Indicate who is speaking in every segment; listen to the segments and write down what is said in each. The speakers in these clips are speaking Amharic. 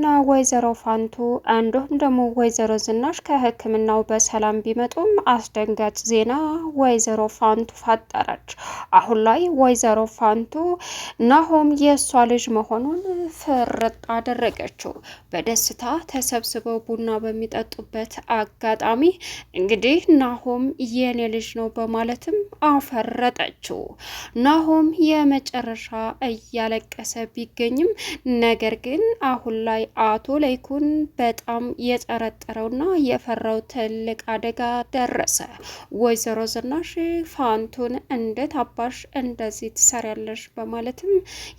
Speaker 1: ናሆምና ወይዘሮ ፋንቱ እንዲሁም ደግሞ ወይዘሮ ዝናሽ ከሕክምናው በሰላም ቢመጡም አስደንጋጭ ዜና ወይዘሮ ፋንቱ ፈጠረች። አሁን ላይ ወይዘሮ ፋንቱ ናሆም የእሷ ልጅ መሆኑን ፍርጥ አደረገችው። በደስታ ተሰብስበው ቡና በሚጠጡበት አጋጣሚ እንግዲህ ናሆም የኔ ልጅ ነው በማለትም አፈረጠችው። ናሆም የመጨረሻ እያለቀሰ ቢገኝም ነገር ግን አሁን ላይ አቶ ለይኩን በጣም የጠረጠረውና የፈራው ትልቅ አደጋ ደረሰ። ወይዘሮ ዝናሽ ፋንቱን እንዴት አባሽ እንደዚህ ትሰሪያለሽ በማለትም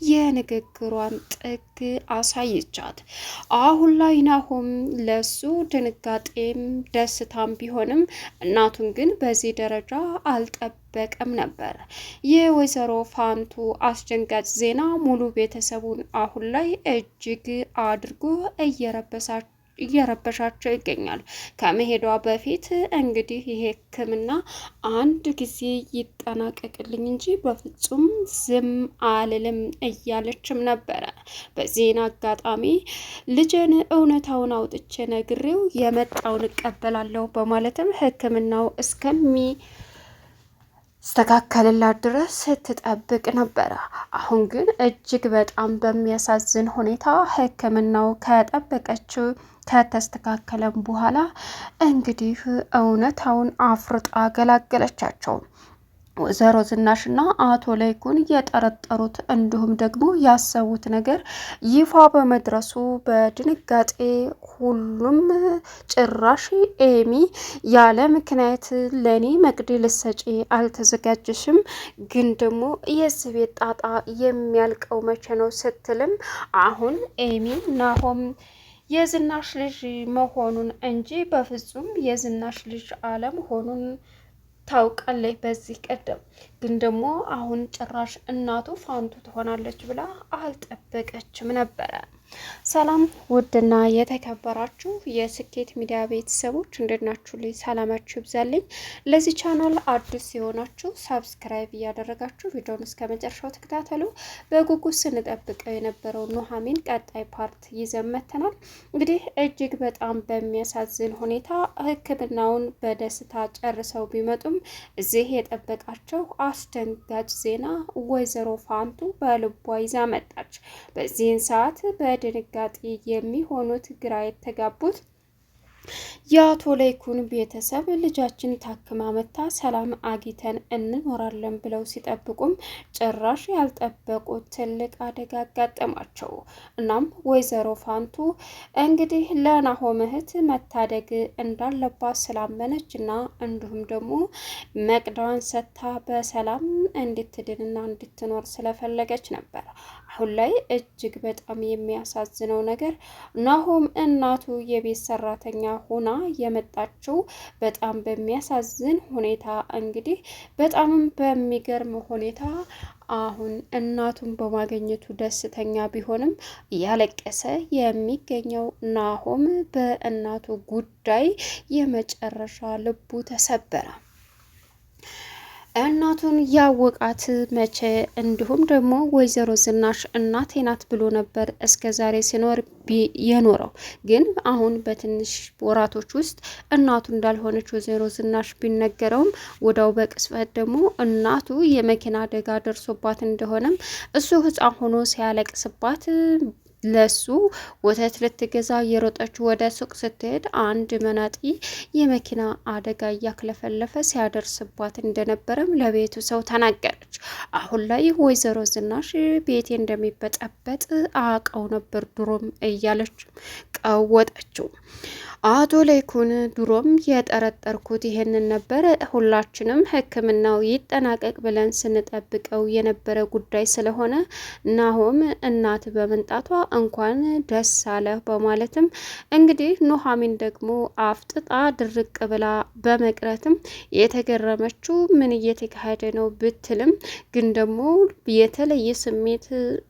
Speaker 1: የንግግሯን ጥግ አሳይቻት። አሁን ላይ ናሆም ለሱ ድንጋጤም ደስታም ቢሆንም እናቱን ግን በዚህ ደረጃ አልጠበቀም ነበር። የወይዘሮ ፋንቱ አስደንጋጭ ዜና ሙሉ ቤተሰቡን አሁን ላይ እጅግ አድርጎ እየረበሻቸው ይገኛል። ከመሄዷ በፊት እንግዲህ ይሄ ሕክምና አንድ ጊዜ ይጠናቀቅልኝ እንጂ በፍጹም ዝም አልልም እያለችም ነበረ። በዚህን አጋጣሚ ልጅን እውነታውን አውጥቼ ነግሬው የመጣውን እቀበላለሁ በማለትም ሕክምናው ስተካከልላት ድረስ ስትጠብቅ ነበረ። አሁን ግን እጅግ በጣም በሚያሳዝን ሁኔታ ሕክምናው ከጠበቀችው ከተስተካከለም በኋላ እንግዲህ እውነታውን አፍርጣ ገላገለቻቸው። ወይዘሮ ዝናሽና አቶ ለይኩን የጠረጠሩት እንዲሁም ደግሞ ያሰቡት ነገር ይፋ በመድረሱ በድንጋጤ ሁሉም ጭራሽ ኤሚ ያለ ምክንያት ለኔ መቅዲ ልሰጪ አልተዘጋጀሽም፣ ግን ደግሞ የዚህ ቤት ጣጣ የሚያልቀው መቼ ነው ስትልም አሁን ኤሚ ናሆም የዝናሽ ልጅ መሆኑን እንጂ በፍጹም የዝናሽ ልጅ አለመሆኑን ታውቃለች። በዚህ ቀደም ግን ደግሞ አሁን ጭራሽ እናቱ ፋንቱ ትሆናለች ብላ አልጠበቀችም ነበረ። ሰላም ውድና የተከበራችሁ የስኬት ሚዲያ ቤተሰቦች እንደናችሁ ልኝ ሰላማችሁ ይብዛልኝ። ለዚህ ቻናል አዲስ የሆናችሁ ሳብስክራይብ እያደረጋችሁ ቪዲዮውን እስከ መጨረሻው ተከታተሉ። በጉጉት ስንጠብቀው የነበረው ኑሐሚን ቀጣይ ፓርት ይዘን መጥተናል። እንግዲህ እጅግ በጣም በሚያሳዝን ሁኔታ ሕክምናውን በደስታ ጨርሰው ቢመጡም እዚህ የጠበቃቸው አስደንጋጭ ዜና ወይዘሮ ፋንቱ በልቧ ይዛ መጣች። በዚህን ሰዓት በድንጋጤ የሚሆኑት ግራ የተጋቡት የአቶ ለይኩን ቤተሰብ ልጃችን ታክማ መታ ሰላም አግኝተን እንኖራለን ብለው ሲጠብቁም ጭራሽ ያልጠበቁት ትልቅ አደጋ አጋጠማቸው። እናም ወይዘሮ ፋንቱ እንግዲህ ለናሆም እህት መታደግ እንዳለባት ስላመነች እና እንዲሁም ደግሞ መቅዳዋን ሰታ በሰላም እንድትድንና እንድትኖር ስለፈለገች ነበር። አሁን ላይ እጅግ በጣም የሚያሳዝነው ነገር ናሆም እናቱ የቤት ሰራተኛ ሆና የመጣችው በጣም በሚያሳዝን ሁኔታ እንግዲህ በጣምም በሚገርም ሁኔታ አሁን እናቱን በማግኘቱ ደስተኛ ቢሆንም እያለቀሰ የሚገኘው ናሆም በእናቱ ጉዳይ የመጨረሻ ልቡ ተሰበረ። እናቱን ያወቃት መቼ እንዲሁም ደግሞ ወይዘሮ ዝናሽ እናቴ ናት ብሎ ነበር እስከ ዛሬ ሲኖር የኖረው። ግን አሁን በትንሽ ወራቶች ውስጥ እናቱ እንዳልሆነች ወይዘሮ ዝናሽ ቢነገረውም ወዳው በቅጽበት ደግሞ እናቱ የመኪና አደጋ ደርሶባት እንደሆነም እሱ ሕፃን ሆኖ ሲያለቅስባት ለሱ ወተት ልትገዛ የሮጠች ወደ ሱቅ ስትሄድ አንድ መናጢ የመኪና አደጋ እያክለፈለፈ ሲያደርስባት እንደነበረም ለቤቱ ሰው ተናገረች። አሁን ላይ ወይዘሮ ዝናሽ ቤቴ እንደሚበጠበጥ አውቀው ነበር ድሮም እያለች ቀወጠችው። አቶ ለይኩን ድሮም የጠረጠርኩት ይሄንን ነበር። ሁላችንም ሕክምናው ይጠናቀቅ ብለን ስንጠብቀው የነበረ ጉዳይ ስለሆነ ናሆም እናት በመንጣቷ እንኳን ደስ አለህ በማለትም እንግዲህ ኑሐሚን ደግሞ አፍጥጣ ድርቅ ብላ በመቅረትም የተገረመችው ምን እየተካሄደ ነው ብትልም ግን ደግሞ የተለየ ስሜት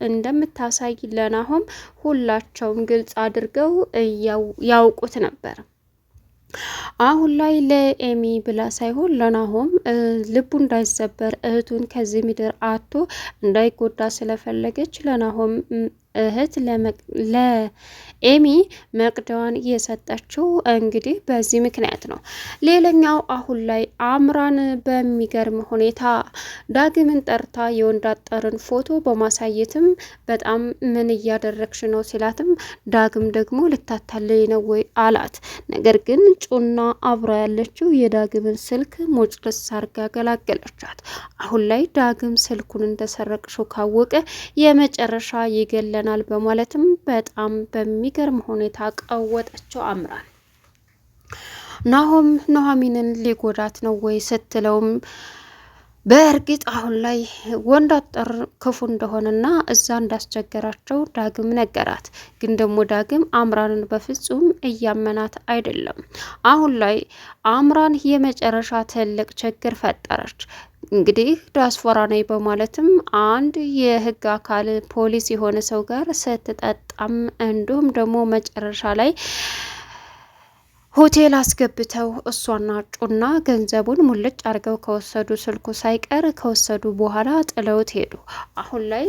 Speaker 1: እንደምታሳይ ለናሆም ሁላቸውም ግልጽ አድርገው ያውቁት ነበር። አሁን ላይ ለኤሚ ብላ ሳይሆን ለናሆም ልቡ እንዳይሰበር እህቱን ከዚህ ምድር አቶ እንዳይጎዳ ስለፈለገች ለናሆም እህት ኤሚ መቅደዋን የሰጠችው እንግዲህ በዚህ ምክንያት ነው። ሌላኛው አሁን ላይ አምራን በሚገርም ሁኔታ ዳግምን ጠርታ የወንዳጠርን ፎቶ በማሳየትም በጣም ምን እያደረግሽ ነው ሲላትም ዳግም ደግሞ ልታታለይ ነው ወይ አላት። ነገር ግን ጩና አብራ ያለችው የዳግምን ስልክ ሞጭልስ አርጋ ገላገለቻት። አሁን ላይ ዳግም ስልኩን እንደሰረቅሽው ካወቀ የመጨረሻ ይገለናል በማለትም በጣም በሚገርም ሁኔታ ቀወጠችው አምራን። ናሆም ኑሐሚንን ሊጎዳት ነው ወይ ስትለውም በእርግጥ አሁን ላይ ወንዳጠር ክፉ እንደሆነና እዛ እንዳስቸገራቸው ዳግም ነገራት። ግን ደግሞ ዳግም አምራንን በፍጹም እያመናት አይደለም። አሁን ላይ አምራን የመጨረሻ ትልቅ ችግር ፈጠረች። እንግዲህ ዲያስፖራ ነኝ በማለትም አንድ የህግ አካል ፖሊስ የሆነ ሰው ጋር ስትጠጣም እንዲሁም ደግሞ መጨረሻ ላይ ሆቴል አስገብተው እሷና ጩና ገንዘቡን ሙልጭ አድርገው ከወሰዱ ስልኩ ሳይቀር ከወሰዱ በኋላ ጥለውት ሄዱ። አሁን ላይ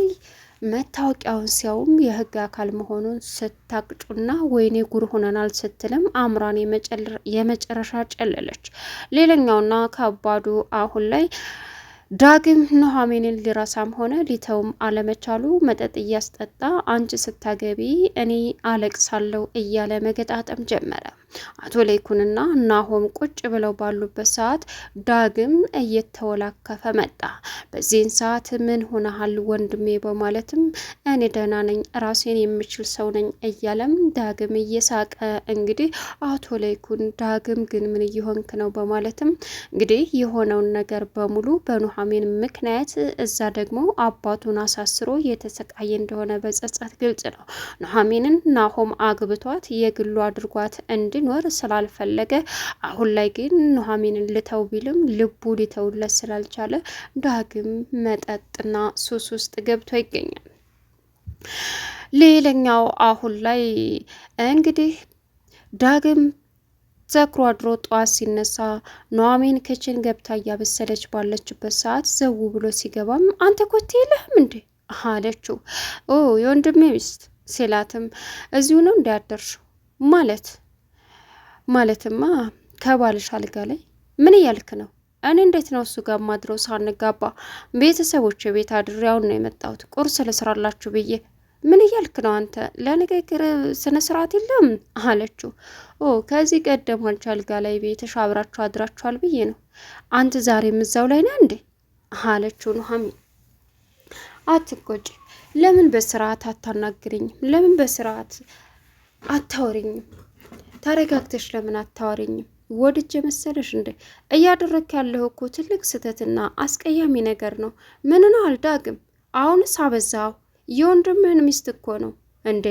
Speaker 1: መታወቂያውን ሲያውም የህግ አካል መሆኑን ስታቅጩና ወይኔ ጉር ሆነናል ስትልም አምራን የመጨረሻ ጨለለች። ሌላኛውና ከባዱ አሁን ላይ ዳግም ኑሐሚንን ሊረሳም ሆነ ሊተውም አለመቻሉ መጠጥ እያስጠጣ አንቺ ስታገቢ እኔ አለቅሳለሁ እያለ መገጣጠም ጀመረ። አቶ ለይኩንና ናሆም ቁጭ ብለው ባሉበት ሰዓት ዳግም እየተወላከፈ መጣ። በዚህን ሰዓት ምን ሆነሃል ወንድሜ በማለትም እኔ ደህና ነኝ ራሴን የምችል ሰው ነኝ እያለም ዳግም እየሳቀ እንግዲህ አቶ ለይኩን ዳግም ግን ምን እየሆንክ ነው በማለትም እንግዲህ የሆነውን ነገር በሙሉ በኑሐሚን ምክንያት እዛ ደግሞ አባቱን አሳስሮ የተሰቃየ እንደሆነ በጸጸት ግልጽ ነው። ኑሐሚንን ናሆም አግብቷት የግሉ አድርጓት እንዲኖር ስላልፈለገ አሁን ላይ ግን ኑሐሚንን ልተው ቢልም ልቡ ሊተውለት ስላልቻለ ዳግም መጠጥና ሱስ ውስጥ ገብቶ ይገኛል። ሌላኛው አሁን ላይ እንግዲህ ዳግም ዘክሮ አድሮ ጠዋት ሲነሳ ኑሐሚን ክችን ገብታ እያበሰለች ባለችበት ሰዓት ዘው ብሎ ሲገባም አንተ ኮቴ የለህም እንዴ አለችው። ኦ የወንድሜ ሚስት ሲላትም እዚሁ ነው እንዲያደርሽው ማለትማ ከባልሽ አልጋ ላይ ምን እያልክ ነው? እኔ እንዴት ነው እሱ ጋር ማድረው? ሳንጋባ ቤተሰቦች ቤት አድሬውን ነው የመጣሁት ቁርስ ልስራላችሁ ብዬ። ምን እያልክ ነው አንተ? ለንግግር ስነ ስርዓት የለም አለችው። ኦ ከዚህ ቀደም አንቺ አልጋ ላይ ቤትሽ አብራችሁ አድራችኋል ብዬ ነው። አንተ ዛሬም እዛው ላይ ነህ እንዴ አለችው ኑሐሚን። አትቆጪ፣ ለምን በስርዓት አታናግሪኝም? ለምን በስርዓት አታወሪኝም? ተረጋግተሽ ለምን አታወሪኝም? ወድጄ መሰለሽ እንዴ? እያደረክ ያለሁ እኮ ትልቅ ስህተትና አስቀያሚ ነገር ነው። ምን ነው ዳግም? አሁንስ አበዛው። የወንድምህን ሚስት እኮ ነው እንዴ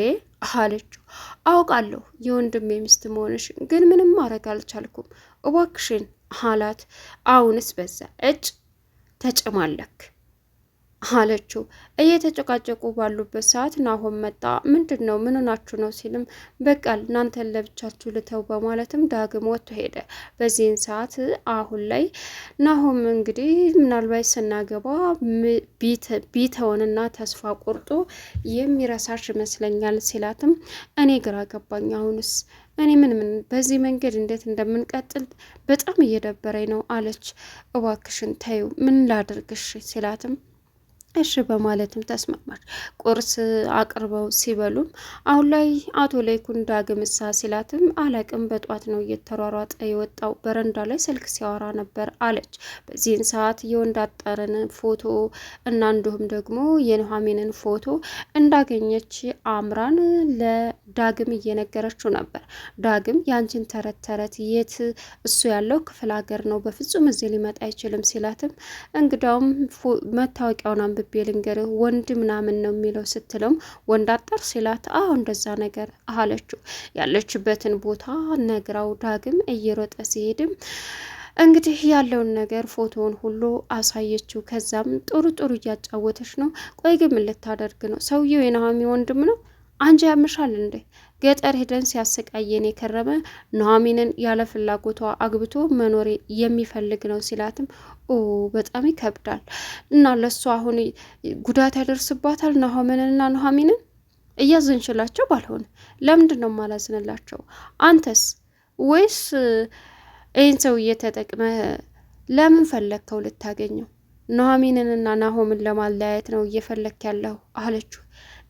Speaker 1: አለችው። አውቃለሁ የወንድሜ ሚስት መሆንሽ፣ ግን ምንም ማድረግ አልቻልኩም እባክሽን አላት። አሁንስ በዛ እጭ ተጨማለክ አለችው። እየተጨቃጨቁ ባሉበት ሰዓት ናሆም መጣ። ምንድን ነው ምን ሆናችሁ ነው ሲልም በቃ እናንተን ለብቻችሁ ልተው በማለትም ዳግም ወጥቶ ሄደ። በዚህን ሰዓት አሁን ላይ ናሆም እንግዲህ ምናልባት ስናገባ ቢተውንና ተስፋ ቆርጦ የሚረሳሽ ይመስለኛል ሲላትም እኔ ግራ ገባኝ። አሁንስ እኔ ምን በዚህ መንገድ እንዴት እንደምንቀጥል በጣም እየደበረኝ ነው አለች። እባክሽን ተይው ምን ላድርግሽ ሲላትም እሺ በማለትም ተስማማች። ቁርስ አቅርበው ሲበሉም አሁን ላይ አቶ ለይኩን ዳግምሳ ሲላትም አላቅም በጧት ነው እየተሯሯጠ የወጣው በረንዳ ላይ ስልክ ሲያወራ ነበር አለች። በዚህን ሰዓት የወንዳጠርን ፎቶ እና እንዲሁም ደግሞ የኑሐሚንን ፎቶ እንዳገኘች አምራን ለዳግም እየነገረችው ነበር። ዳግም ያንቺን ተረት ተረት የት እሱ ያለው ክፍለ ሀገር ነው በፍጹም እዚህ ሊመጣ አይችልም ሲላትም እንግዳውም መታወቂያውን አንብቤ ልንገርህ ወንድ ምናምን ነው የሚለው ስትለውም ወንዳጠር ሲላት አዎ እንደዛ ነገር አለችው። ያለችበትን ቦታ ነግራው ዳግም እየሮጠ ሲሄድም እንግዲህ ያለውን ነገር ፎቶውን ሁሉ አሳየችው። ከዛም ጥሩ ጥሩ እያጫወተች ነው። ቆይ ግን ምን ልታደርግ ነው? ሰውየው የኑሐሚን ወንድም ነው። አንቺ ያምሻል እንዴ? ገጠር ሄደን ሲያሰቃየን የከረመ ኑሐሚንን ያለ ፍላጎቷ አግብቶ መኖር የሚፈልግ ነው ሲላትም ኦ በጣም ይከብዳል። እና ለሱ አሁን ጉዳት ያደርስባታል ኑሐሚንና ኑሐሚንን እያዘንሽላቸው ባልሆነ ለምንድን ነው ማላዝንላቸው? አንተስ ወይስ ይህን ሰውዬ ተጠቅመህ ለምን ፈለግከው ልታገኘው? ኑሐሚንንና ናሆምን ለማለያየት ነው እየፈለክ ያለው አለችው።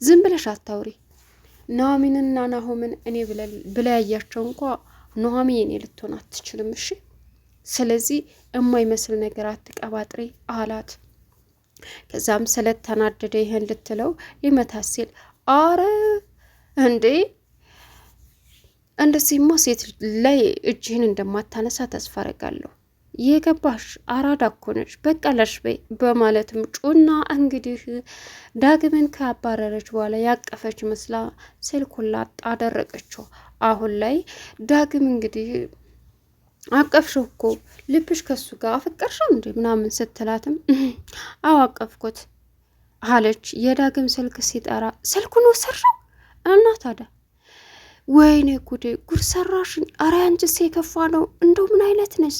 Speaker 1: ዝም ብለሽ አታውሪ። ኑሐሚንንና ናሆምን እኔ ብለያያቸው እንኳ ኑሐሚን እኔ ልትሆን አትችልም። እሺ፣ ስለዚህ የማይመስል ነገር አትቀባጥሬ አላት። ከዛም ስለተናደደ ይህን ልትለው ሊመታት ሲል አረ እንዴ እንደዚህማ ሴት ላይ እጅህን እንደማታነሳ ተስፋ አረጋለሁ። የገባሽ አራዳ እኮ ነሽ፣ በቀለሽ በይ በማለትም ጩና እንግዲህ ዳግምን ካባረረች በኋላ ያቀፈች መስላ ስልኩን ላጥ አደረገችው። አሁን ላይ ዳግም እንግዲህ አቀፍሽው እኮ ልብሽ ከሱ ጋር አፈቀርሽው እንዴ ምናምን ስትላትም አዎ አቀፍኩት አለች። የዳግም ስልክ ሲጠራ ስልኩን ወሰድሽው እና ታዲያ ወይኔ ጉዴ ጉድ ሰራሽኝ። አረ አንቺስ የከፋ ነው እንደው ምን አይነት ነች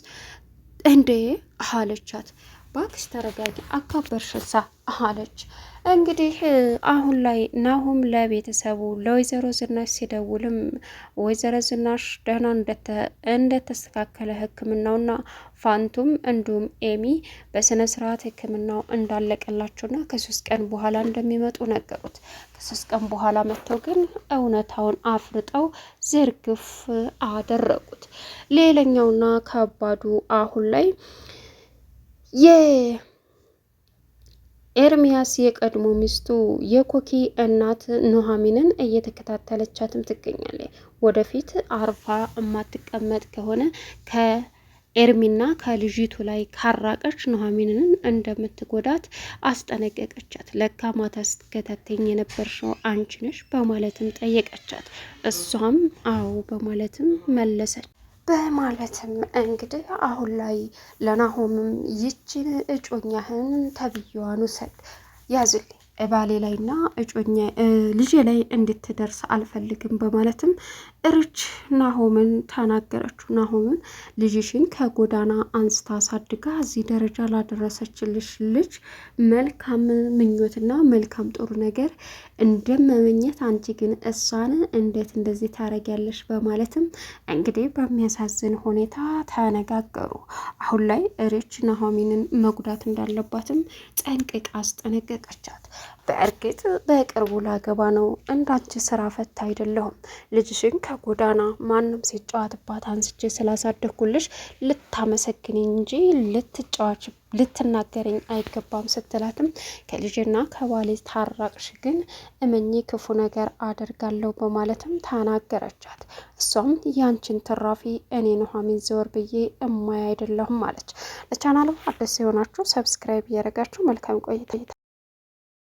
Speaker 1: እንዴ አለቻት። ባክሽ ተረጋጊ አካበርሽሳ አለች። እንግዲህ አሁን ላይ ናሆም ለቤተሰቡ ለወይዘሮ ዝናሽ ሲደውልም ወይዘሮ ዝናሽ ደህና እንደተስተካከለ ሕክምናውና ፋንቱም እንዲሁም ኤሚ በስነ ስርዓት ሕክምናው እንዳለቀላቸውና ከ3 ቀን በኋላ እንደሚመጡ ነገሩት። ከ3 ቀን በኋላ መጥተው ግን እውነታውን አፍርጠው ዝርግፍ አደረጉት። ሌላኛውና ከባዱ አሁን ላይ ኤርሚያስ የቀድሞ ሚስቱ የኮኪ እናት ኑሐሚንን እየተከታተለቻትም ትገኛለች። ወደፊት አርፋ የማትቀመጥ ከሆነ ከኤርሚና ከልጅቱ ላይ ካራቀች ኑሐሚንን እንደምትጎዳት አስጠነቀቀቻት። ለካ ማታ ስትከታተኝ የነበርሽው አንቺ ነሽ በማለትም ጠየቀቻት። እሷም አዎ በማለትም መለሰች። በማለትም እንግዲህ አሁን ላይ ለናሆምም ይችን እጮኛህን ተብዬዋን ውሰድ ያዝልኝ ባሌ ላይና እጮኛ ልጄ ላይ እንድትደርስ አልፈልግም በማለትም እርች ናሆምን ተናገረችው። ናሆምን ልጅሽን ከጎዳና አንስታ አሳድጋ እዚህ ደረጃ ላደረሰችልሽ ልጅ መልካም ምኞትና መልካም ጥሩ ነገር እንደመመኘት አንቺ ግን እሷን እንዴት እንደዚህ ታረጊያለሽ? በማለትም እንግዲህ በሚያሳዝን ሁኔታ ተነጋገሩ። አሁን ላይ እርች ናሆሚንን መጉዳት እንዳለባትም ጠንቅቃ አስጠነቀቀቻት። በእርግጥ በቅርቡ ላገባ ነው፣ እንዳንቺ ስራ ፈታ አይደለሁም። ልጅሽን ከጎዳና ማንም ሲጫወትባት አንስቼ ስላሳደግኩልሽ ልታመሰግንኝ እንጂ ልትናገረኝ አይገባም ስትላትም ከልጅና ከባሌ ታራቅሽ ግን እመኚ ክፉ ነገር አደርጋለሁ በማለትም ተናገረቻት። እሷም ያንቺን ትራፊ እኔ ኑሐሚን ዘወር ብዬ እማይ አይደለሁም አለች። ለቻናሉ አዲስ የሆናችሁ ሰብስክራይብ እያደረጋችሁ መልካም ቆይታ